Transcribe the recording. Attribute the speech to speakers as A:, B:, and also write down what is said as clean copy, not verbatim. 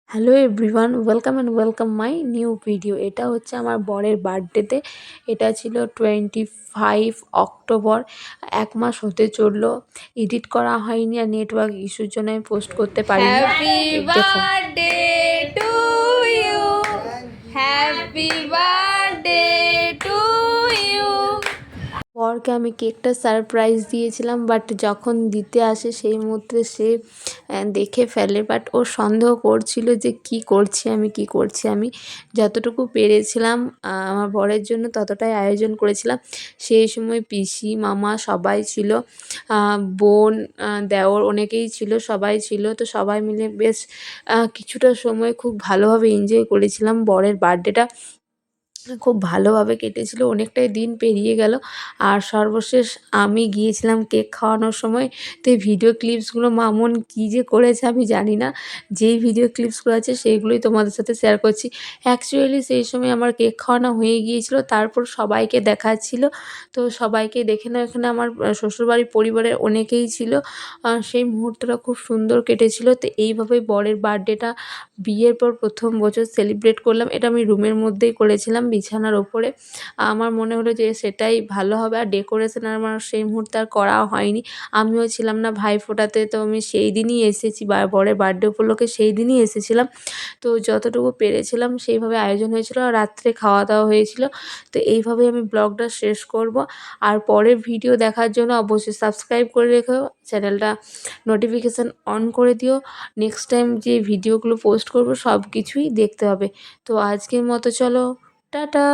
A: Hello everyone, welcome and welcome my new video. এটা হচ্ছে আমার বরের বার্থডেতে। এটা ছিল 25 অক্টোবর। 1 মাস হতে চললো। এডিট করা হয়নি আর নেটওয়ার্ক ইস্যুর জন্য আমি পোস্ট করতে পারিনি।
B: হ্যাপি
A: দেখো,
B: birthday to you, happy birthday to you.
A: বরকে আমি কেকটা সারপ্রাইজ দিয়েছিলাম, বাট যখন দিতে আসে সেই মুহূর্তে সে দেখে ফেলে। বাট ও সন্দেহ করছিল যে কি করছি আমি যতটুকু পেরেছিলাম আমার বরের জন্য ততটাই আয়োজন করেছিলাম। সেই সময় পিসি মামা সবাই ছিল, বোন দেওর অনেকেই ছিল, সবাই ছিল। তো সবাই মিলে বেশ কিছুটা সময় খুব ভালোভাবে এনজয় করেছিলাম। বরের বার্থডেটা খুব ভালোভাবে কেটেছিল, অনেকটাই দিন পেরিয়ে গেল। আর সর্বশেষ আমি গিয়েছিলাম কেক খাওয়ানোর সময়। তো এই ভিডিও ক্লিপসগুলো মামুন কী যে করেছে আমি জানি না। যেই ভিডিও ক্লিপসগুলো আছে সেইগুলোই তোমাদের সাথে শেয়ার করছি। অ্যাকচুয়ালি সেই সময় আমার কেক খাওয়ানো হয়ে গিয়েছিল, তারপর সবাইকে দেখাচ্ছিল। তো সবাইকে দেখে না, এখানে আমার শ্বশুরবাড়ির পরিবারের অনেকেই ছিল। সেই মুহূর্তটা খুব সুন্দর কেটেছিল। তো এইভাবেই বরের বার্থডেটা বিয়ের পর প্রথম বছর সেলিব্রেট করলাম। এটা আমি রুমের মধ্যেই করেছিলাম, বিছানার ওপরে। আমার মনে হলো যে সেটাই ভালো হবে। আর ডেকোরেশন আমার সেই মুহূর্তে আর করা হয়নি। আমিও ছিলাম না ভাইফোঁটাতে, তো আমি সেই দিনই এসেছি, বরের বার্থডে উপলক্ষে সেই দিনই এসেছিলাম। তো যতটুকু পেরেছিলাম সেইভাবে আয়োজন হয়েছিল আর রাত্রে খাওয়া দাওয়া হয়েছিল। তো এইভাবেই আমি ব্লগটা শেষ করব। আর পরের ভিডিও দেখার জন্য অবশ্যই সাবস্ক্রাইব করে রেখো, চ্যানেলটা নোটিফিকেশান অন করে দিও। নেক্সট টাইম যে ভিডিওগুলো পোস্ট করব সব কিছুই দেখতে হবে। তো আজকের মতো চলো, টাটা।